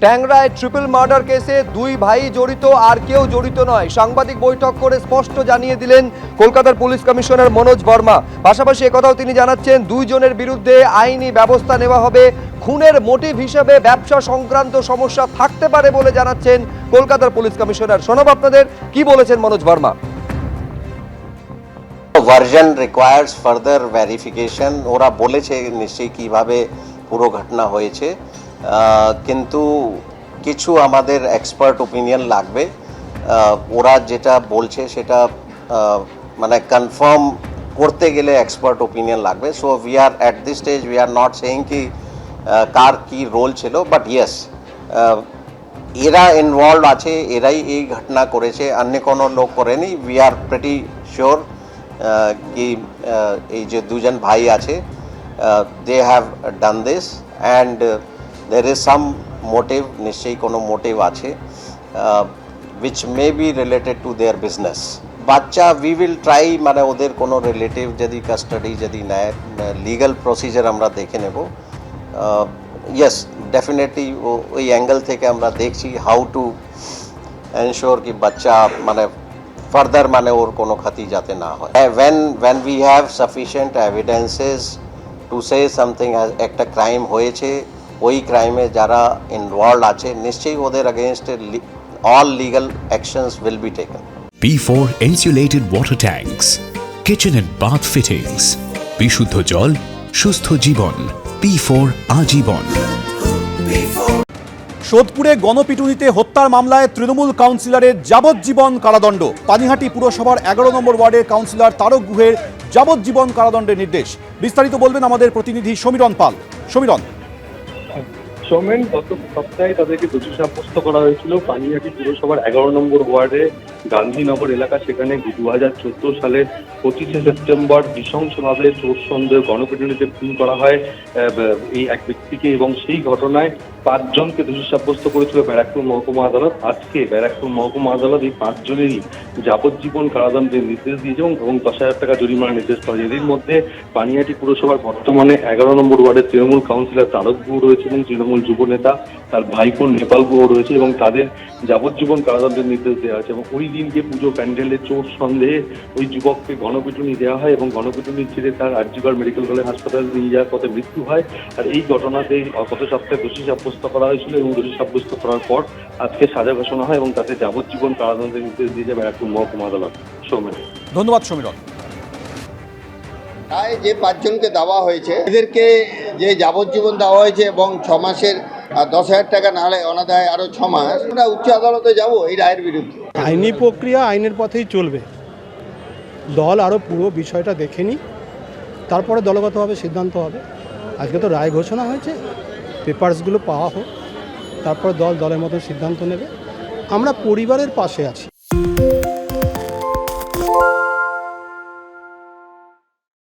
ট্যাংরায় triple murder কেসে দুই ভাই জড়িত, আর কেউ জড়িত নয়। সাংবাদিক বৈঠক করে স্পষ্ট জানিয়ে দিলেন কলকাতার পুলিশ কমিশনার মনোজ বর্মা। পাশাপাশি একথাও তিনি জানাচ্ছেন, দুইজনের বিরুদ্ধে আইনি ব্যবস্থা নেওয়া হবে। খুনের মোটিভ হিসেবে ব্যবসা সংক্রান্ত সমস্যা থাকতে পারে বলে জানাচ্ছেন কলকাতার পুলিশ কমিশনার। শোনাব আপনাদের কি বলেছেন Manoj Verma. Version requires further verification. ওরা বলেছে নিশ্চয়ই কিভাবে পুরো ঘটনা হয়েছে, কিন্তু কিছু আমাদের এক্সপার্ট ওপিনিয়ন লাগবে। ওরা যেটা বলছে সেটা মানে কনফার্ম করতে গেলে এক্সপার্ট ওপিনিয়ন লাগবে। So we are at this stage we are not saying কি কার কি রোল ছিল, বাট ইয়েস এরা ইনভলভ আছে, এরাই এই ঘটনা করেছে, অন্য কোনো লোক করেনি। উই আর প্রিটি শিওর কি এই যে দুজন ভাই আছে they have done this and there is some motive, নিশ্চয়ই কোনো মোটিভ আছে which may be related to their business. বাচ্চা we will try, মানে ওদের কোনো রিলেটিভ যদি কাস্টাডি যদি নেয়, লিগাল প্রসিজার আমরা দেখে নেব। ইয়েস ডেফিনেটলি ওই অ্যাঙ্গেল থেকে আমরা দেখছি হাউ টু এনশোর কি বাচ্চা মানে ফার্দার মানে ওর কোনো ক্ষতি যাতে না হয়। when we have sufficient evidences to say something একটা ক্রাইম হয়েছে, ওই ক্রাইমে যারা ইনভলভ আছে নিশ্চয়ই ওদের against all legal actions will be taken. P4 insulated water tanks, kitchen and bath fittings, বিশুদ্ধ জল সুস্থ জীবন, P4 আজীবন। সোদপুরে গণপিটুনিতে হত্যার মামলায় তৃণমূল কাউন্সিলরের যাবজ্জীবন কারাদণ্ড। পানিহাটি পুরসভার 11 নম্বর ওয়ার্ডের কাউন্সিলর তারক গুহের যাবজ্জীবন কারাদণ্ডের নির্দেশ। বিস্তারিত বলবেন আমাদের প্রতিনিধি সমীরণ পাল। সমীরণ। সোমেন, গত সপ্তাহে তাদেরকে দোষী সাব্যস্ত করা হয়েছিল পানিহাটি পুরসভার 11 নম্বর ওয়ার্ডে গান্ধীনগর এলাকা। সেখানে 2014 সালের 25শে সেপ্টেম্বর নৃশংসভাবে চোর সন্দেহ গণপিটুনিতে খুন করা হয় এই এক ব্যক্তিকে, এবং সেই ঘটনায় 5 জনকে দোষী সাব্যস্ত করেছিল ব্যারাকপুর মহকুমা আদালত। আজকে ব্যারাকপুর মহকুমা আদালত এই 5 জনেরই যাবজ্জীবন কারাদণ্ডের নির্দেশ দিয়েছে এবং 10,000 টাকা জরিমানার নির্দেশ করা হয়েছে। এদের মধ্যে পানিহাটি পুরসভার বর্তমানে 11 নম্বর ওয়ার্ডের তৃণমূল কাউন্সিলর তারক গুহ রয়েছে এবং তৃণমূল যুব নেতা তার ভাইপো নেপাল গুহ রয়েছে, এবং তাদের যাবজ্জীবন কারাদণ্ডের নির্দেশ দেওয়া হয়েছে। এবং ওই দিনকে পুজো প্যান্ডেলে চোর সন্দেহে ওই যুবককে গণপিটুনি দেওয়া হয় এবং গণপিটুনির ছেড়ে তার আরজিকর মেডিকেল কলেজ হাসপাতালে নিয়ে যাওয়ার পথে মৃত্যু হয়। আর এই ঘটনাতে গত সপ্তাহে দোষী সাব্যস্ত করা হয়েছিল এবং দোষী সাব্যস্ত করার পর আজকে সাজা ঘোষণা হয় এবং তাতে যাবজ্জীবন কারাদণ্ডের নির্দেশ দিয়েছে ব্যারাকপুর মহকুমা আদালত। সৌমেন। ধন্যবাদ সমীরণ। যে 5 জনকে দেওয়া হয়েছে এদেরকে যে যাবজ্জীবন দেওয়া হয়েছে এবং 6 মাসের 10,000 টাকা না হলে অনাদায় আরও 6 মাস, আমরা উচ্চ আদালতে যাব এই রায়ের বিরুদ্ধে। আইনি প্রক্রিয়া আইনের পথেই চলবে। দল আরও পুরো বিষয়টা দেখে নি, তারপরে দলগতভাবে সিদ্ধান্ত হবে। আজকে তো রায় ঘোষণা হয়েছে, পেপারসগুলো পাওয়া হোক, তারপরে দলের মতো সিদ্ধান্ত নেবে। আমরা পরিবারের পাশে আছি।